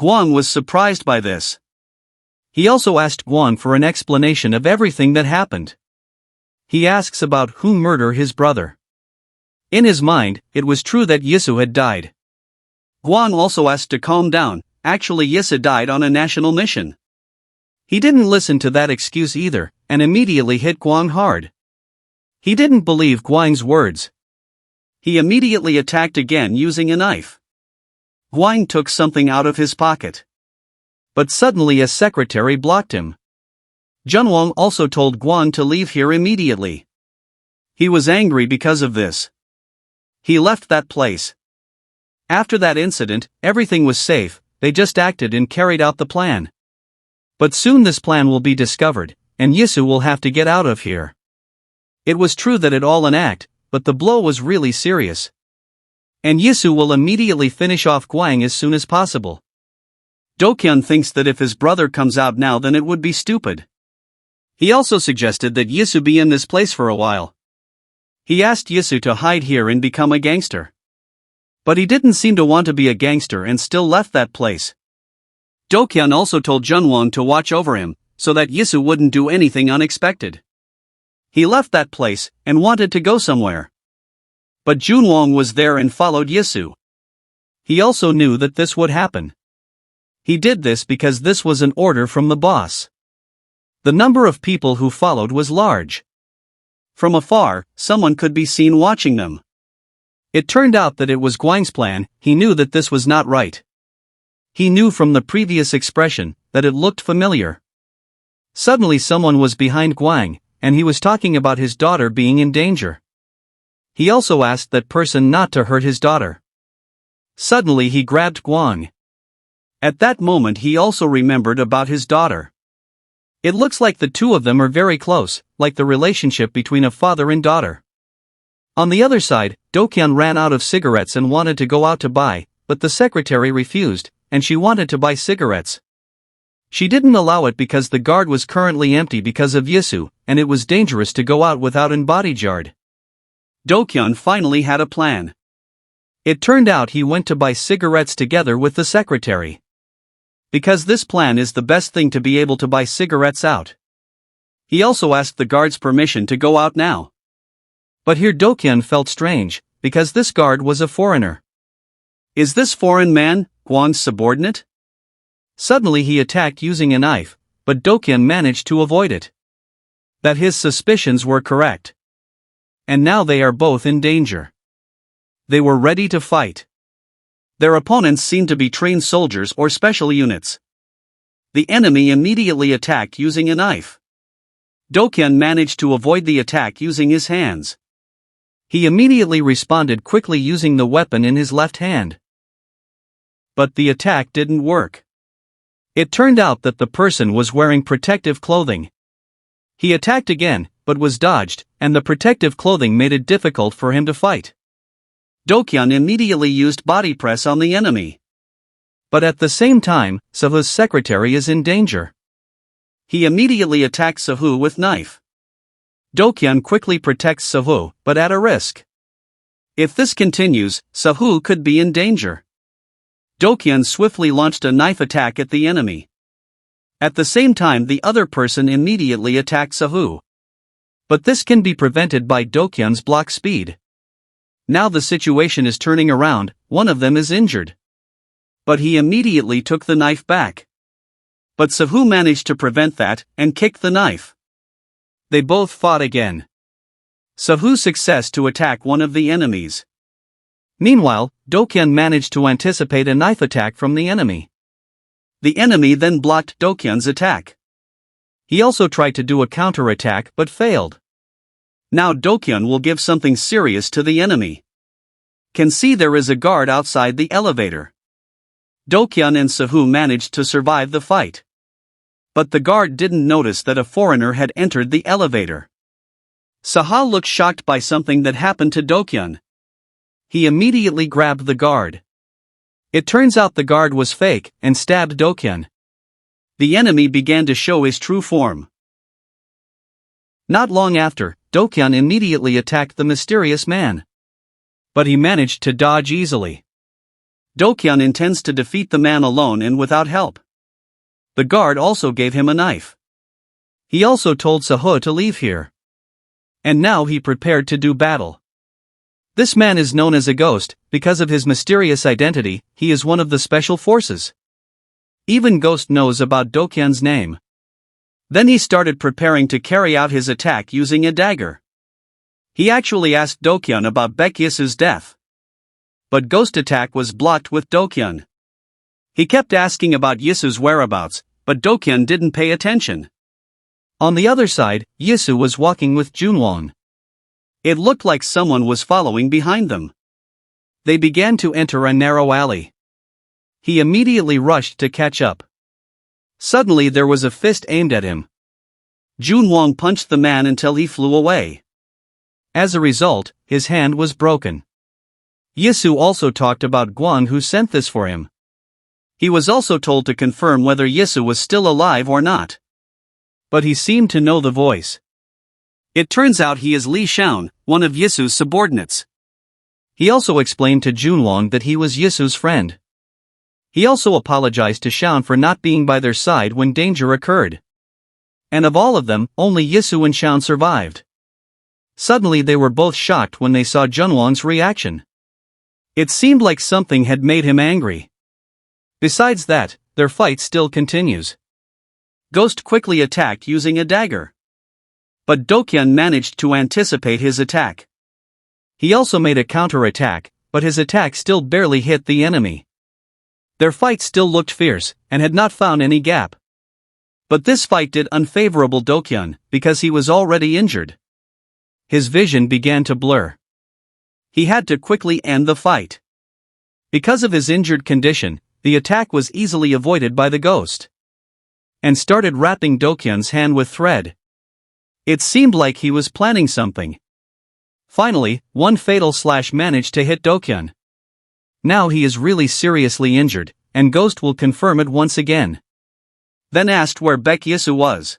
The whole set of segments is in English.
Guang was surprised by this. He also asked Guang for an explanation of everything that happened. He asks about who murdered his brother. In his mind, it was true that Yisu had died. Guang also asked to calm down. Actually, Yisu died on a national mission. He didn't listen to that excuse either, and immediately hit Guang hard. He didn't believe Guang's words. He immediately attacked again using a knife. Guang took something out of his pocket. But suddenly a secretary blocked him. Junwang also told Guang to leave here immediately. He was angry because of this. He left that place. After that incident, everything was safe, they just acted and carried out the plan. But soon this plan will be discovered, and Yisu will have to get out of here. It was true that it all an act, but the blow was really serious. And Yisu will immediately finish off Guang as soon as possible. Dokyun thinks that if his brother comes out now then it would be stupid. He also suggested that Yisu be in this place for a while. He asked Yisu to hide here and become a gangster. But he didn't seem to want to be a gangster and still left that place. Dokyun also told Junwang to watch over him, so that Yisu wouldn't do anything unexpected. He left that place, and wanted to go somewhere. But Junwang was there and followed Yisu. He also knew that this would happen. He did this because this was an order from the boss. The number of people who followed was large. From afar, someone could be seen watching them. It turned out that it was Guang's plan. He knew that this was not right. He knew from the previous expression that it looked familiar. Suddenly someone was behind Guang, and he was talking about his daughter being in danger. He also asked that person not to hurt his daughter. Suddenly he grabbed Guang. At that moment he also remembered about his daughter. It looks like the two of them are very close, like the relationship between a father and daughter. On the other side, Dokyun ran out of cigarettes and wanted to go out to buy, but the secretary refused, and she wanted to buy cigarettes. She didn't allow it because the guard was currently empty because of Yisu, and it was dangerous to go out without an bodyguard. Dokyun finally had a plan. It turned out he went to buy cigarettes together with the secretary. Because this plan is the best thing to be able to buy cigarettes out. He also asked the guard's permission to go out now. But here Dokyun felt strange, because this guard was a foreigner. Is this foreign man Guang's subordinate? Suddenly he attacked using a knife, but Dokyun managed to avoid it. That his suspicions were correct. And now they are both in danger. They were ready to fight. Their opponents seemed to be trained soldiers or special units. The enemy immediately attacked using a knife. Dokyun managed to avoid the attack using his hands. He immediately responded quickly using the weapon in his left hand. But the attack didn't work. It turned out that the person was wearing protective clothing. He attacked again, but was dodged, and the protective clothing made it difficult for him to fight. Dokyun immediately used body press on the enemy. But at the same time, Sahu's secretary is in danger. He immediately attacks Sahu with knife. Dokyun quickly protects Sahu, but at a risk. If this continues, Sahu could be in danger. Dokyun swiftly launched a knife attack at the enemy. At the same time the other person immediately attacked Sahu. But this can be prevented by Dokyun's block speed. Now the situation is turning around, one of them is injured. But he immediately took the knife back. But Sahu managed to prevent that, and kicked the knife. They both fought again. Sahu's success to attack one of the enemies. Meanwhile, Dokyun managed to anticipate a knife attack from the enemy. The enemy then blocked Dokyun's attack. He also tried to do a counter-attack but failed. Now Dokyun will give something serious to the enemy. Can see there is a guard outside the elevator. Dokyun and Sahu managed to survive the fight. But the guard didn't notice that a foreigner had entered the elevator. Saha looked shocked by something that happened to Dokyun. He immediately grabbed the guard. It turns out the guard was fake, and stabbed Dokyun. The enemy began to show his true form. Not long after, Dokyun immediately attacked the mysterious man. But he managed to dodge easily. Do-kyun intends to defeat the man alone and without help. The guard also gave him a knife. He also told Seo to leave here. And now he prepared to do battle. This man is known as a ghost, because of his mysterious identity. He is one of the special forces. Even Ghost knows about Do-kyun's name. Then he started preparing to carry out his attack using a dagger. He actually asked Do-kyun about Baek Yisu's death. But Ghost attack was blocked with Do-kyun. He kept asking about Yisu's whereabouts, but Do-kyun didn't pay attention. On the other side, Yisu was walking with Junwon. It looked like someone was following behind them. They began to enter a narrow alley. He immediately rushed to catch up. Suddenly there was a fist aimed at him. Junwon punched the man until he flew away. As a result, his hand was broken. Yisu also talked about Gwon who sent this for him. He was also told to confirm whether Yisu was still alive or not. But he seemed to know the voice. It turns out he is Li Shaun, one of Yisu's subordinates. He also explained to Junwon that he was Yisu's friend. He also apologized to Shaun for not being by their side when danger occurred. And of all of them, only Yisu and Shaun survived. Suddenly they were both shocked when they saw Junwon's reaction. It seemed like something had made him angry. Besides that, their fight still continues. Ghost quickly attacked using a dagger. But Do-kyun managed to anticipate his attack. He also made a counter-attack, but his attack still barely hit the enemy. Their fight still looked fierce, and had not found any gap. But this fight did unfavorable Do-kyun, because he was already injured. His vision began to blur. He had to quickly end the fight. Because of his injured condition, the attack was easily avoided by the ghost. And started wrapping Do-kyun's hand with thread. It seemed like he was planning something. Finally, one fatal slash managed to hit Do-kyun. Now he is really seriously injured, and Ghost will confirm it once again. Then asked where Baek Yisu was.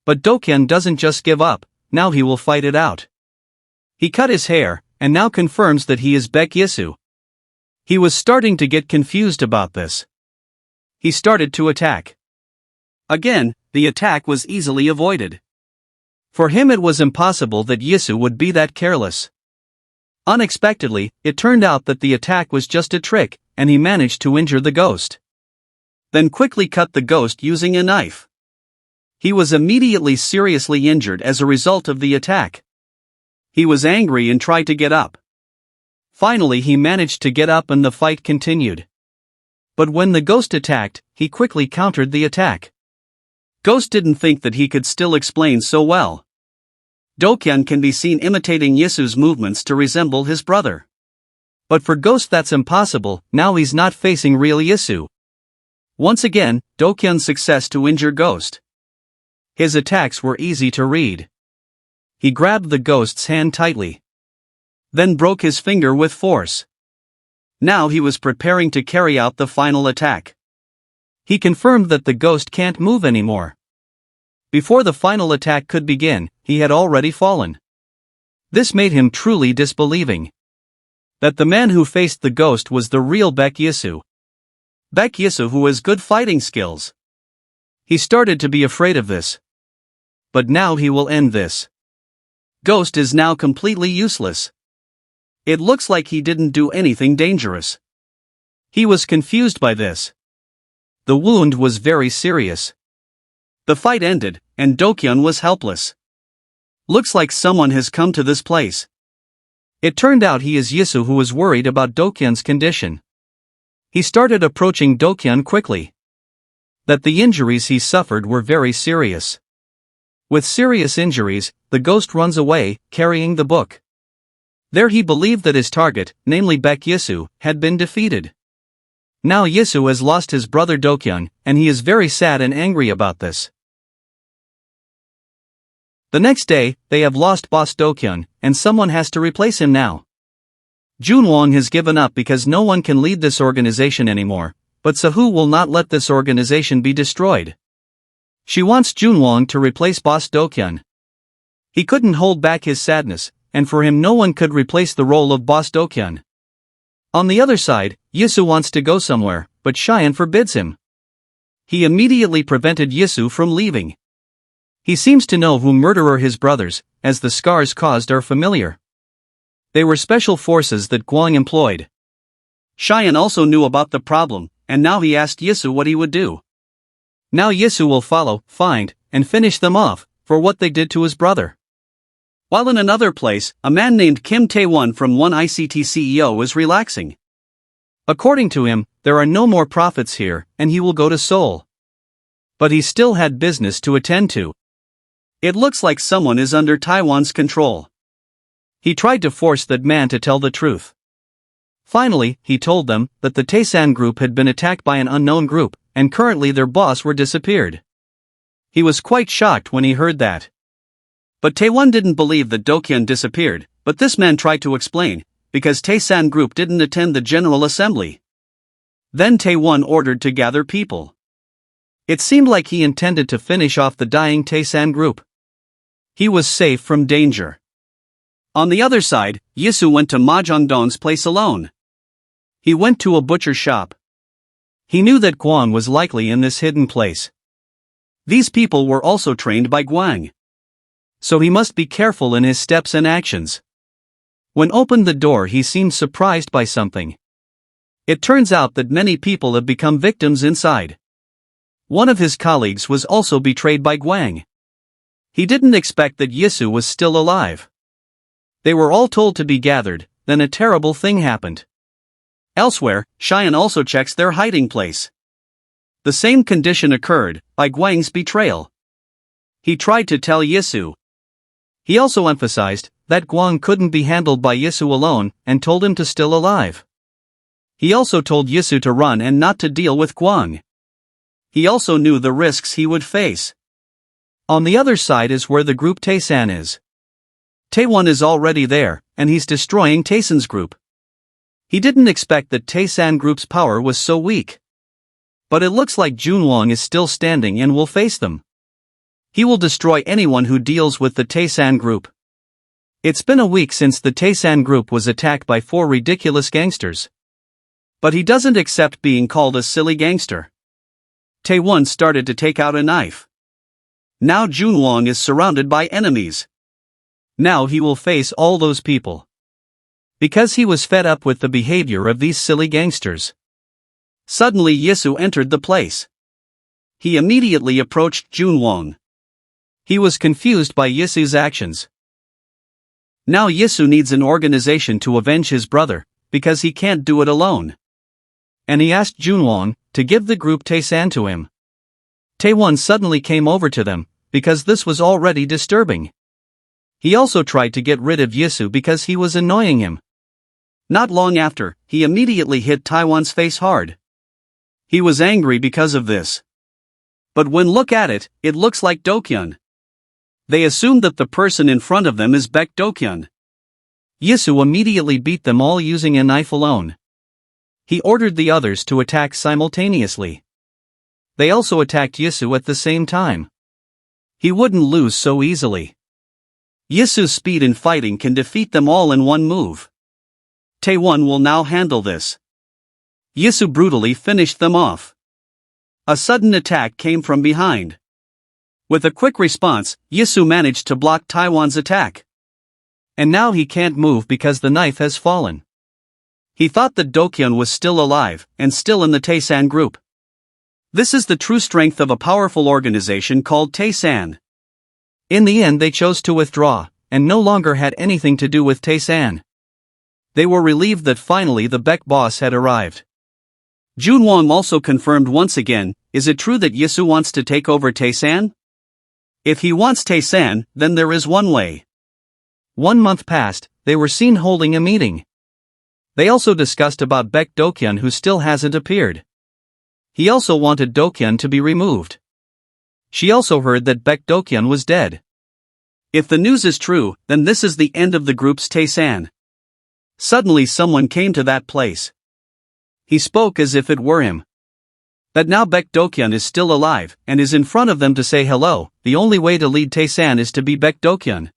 But Do-kyun doesn't just give up, now he will fight it out. He cut his hair, and now confirms that he is Baek Yisu. He was starting to get confused about this. He started to attack. Again, the attack was easily avoided. For him it was impossible that Yisu would be that careless. Unexpectedly, it turned out that the attack was just a trick, and he managed to injure the ghost. Then quickly cut the ghost using a knife. He was immediately seriously injured as a result of the attack. He was angry and tried to get up. Finally he managed to get up and the fight continued. But when the ghost attacked, he quickly countered the attack. Ghost didn't think that he could still explain so well. Do-kyun can be seen imitating Yisu's movements to resemble his brother. But for Ghost that's impossible, now he's not facing real Yisu. Once again, Do-kyun's success to injure Ghost. His attacks were easy to read. He grabbed the ghost's hand tightly. Then broke his finger with force. Now he was preparing to carry out the final attack. He confirmed that the ghost can't move anymore. Before the final attack could begin, he had already fallen. This made him truly disbelieving. That the man who faced the ghost was the real Baek Yisu. Baek Yisu who has good fighting skills. He started to be afraid of this. But now he will end this. Ghost is now completely useless. It looks like he didn't do anything dangerous. He was confused by this. The wound was very serious. The fight ended, and Do-kyun was helpless. Looks like someone has come to this place. It turned out he is Yisu who was worried about Do-kyun's condition. He started approaching Do-kyun quickly. That the injuries he suffered were very serious. With serious injuries, the ghost runs away, carrying the book. There he believed that his target, namely Baek Yisu, had been defeated. Now Yisu has lost his brother Do-kyun, and he is very sad and angry about this. The next day, they have lost boss Do-kyun, and someone has to replace him now. Junwon has given up because no one can lead this organization anymore, but Seo will not let this organization be destroyed. She wants Junwon to replace boss Do-kyun. He couldn't hold back his sadness, and for him no one could replace the role of boss Do-kyun. On the other side, Yisu wants to go somewhere, but Cheyenne forbids him. He immediately prevented Yisu from leaving. He seems to know who murdered his brothers, as the scars caused are familiar. They were special forces that Guang employed. Cheyenne also knew about the problem, and now he asked Yisu what he would do. Now Yisu will follow, find, and finish them off, for what they did to his brother. While in another place, a man named Kim Tae-won from One ICT CEO is relaxing. According to him, there are no more profits here, and he will go to Seoul. But he still had business to attend to. It looks like someone is under Taiwan's control. He tried to force that man to tell the truth. Finally, he told them that the Taesan group had been attacked by an unknown group, and currently their boss were disappeared. He was quite shocked when he heard that. But Taewon didn't believe that Dokyun disappeared, but this man tried to explain, because Taesan group didn't attend the General Assembly. Then Taewon ordered to gather people. It seemed like he intended to finish off the dying Taesan group. He was safe from danger. On the other side, Yisu went to Ma Jongdong's place alone. He went to a butcher shop. He knew that Guang was likely in this hidden place. These people were also trained by Guang. So he must be careful in his steps and actions. When opened the door, he seemed surprised by something. It turns out that many people have become victims inside. One of his colleagues was also betrayed by Guang. He didn't expect that Yisu was still alive. They were all told to be gathered, then a terrible thing happened. Elsewhere, Cheyenne also checks their hiding place. The same condition occurred, by Guang's betrayal. He tried to tell Yisu. He also emphasized that Guang couldn't be handled by Yisu alone, and told him to still alive. He also told Yisu to run and not to deal with Guang. He also knew the risks he would face. On the other side is where the group Taesan is. Taewon is already there, and he's destroying Taesan's group. He didn't expect that Taesan group's power was so weak. But it looks like Junwong is still standing and will face them. He will destroy anyone who deals with the Taesan group. It's been a week since the Taesan group was attacked by 4 ridiculous gangsters. But he doesn't accept being called a silly gangster. Taewon started to take out a knife. Now Junwong is surrounded by enemies. Now he will face all those people. Because he was fed up with the behavior of these silly gangsters. Suddenly Yisu entered the place. He immediately approached Junwong. He was confused by Yisu's actions. Now Yisu needs an organization to avenge his brother, because he can't do it alone. And he asked Junwong to give the group Taesan to him. Taewon suddenly came over to them, because this was already disturbing. He also tried to get rid of Yisu because he was annoying him. Not long after, he immediately hit Taewon's face hard. He was angry because of this. But when look at it, it looks like Dokyun. They assumed that the person in front of them is Baek Dokyun. Yisu immediately beat them all using a knife alone. He ordered the others to attack simultaneously. They also attacked Yisu at the same time. He wouldn't lose so easily. Yisu's speed in fighting can defeat them all in one move. Taewon will now handle this. Yisu brutally finished them off. A sudden attack came from behind. With a quick response, Yisu managed to block Taewon's attack. And now he can't move because the knife has fallen. He thought that Dokyun was still alive, and still in the Taesan group. This is the true strength of a powerful organization called Taesan. In the end they chose to withdraw, and no longer had anything to do with Taesan. They were relieved that finally the Baek boss had arrived. Junwong also confirmed once again, is it true that Yisu wants to take over Taesan? If he wants Taesan, then there is one way. 1 month passed, they were seen holding a meeting. They also discussed about Baek Dokyun who still hasn't appeared. He also wanted Dokyun to be removed. She also heard that Baek Dokyun was dead. If the news is true, then this is the end of the group's Taesan. Suddenly someone came to that place. He spoke as if it were him. That now Baek Dokyun is still alive, and is in front of them to say hello. The only way to lead Taesan is to be Baek Dokyun.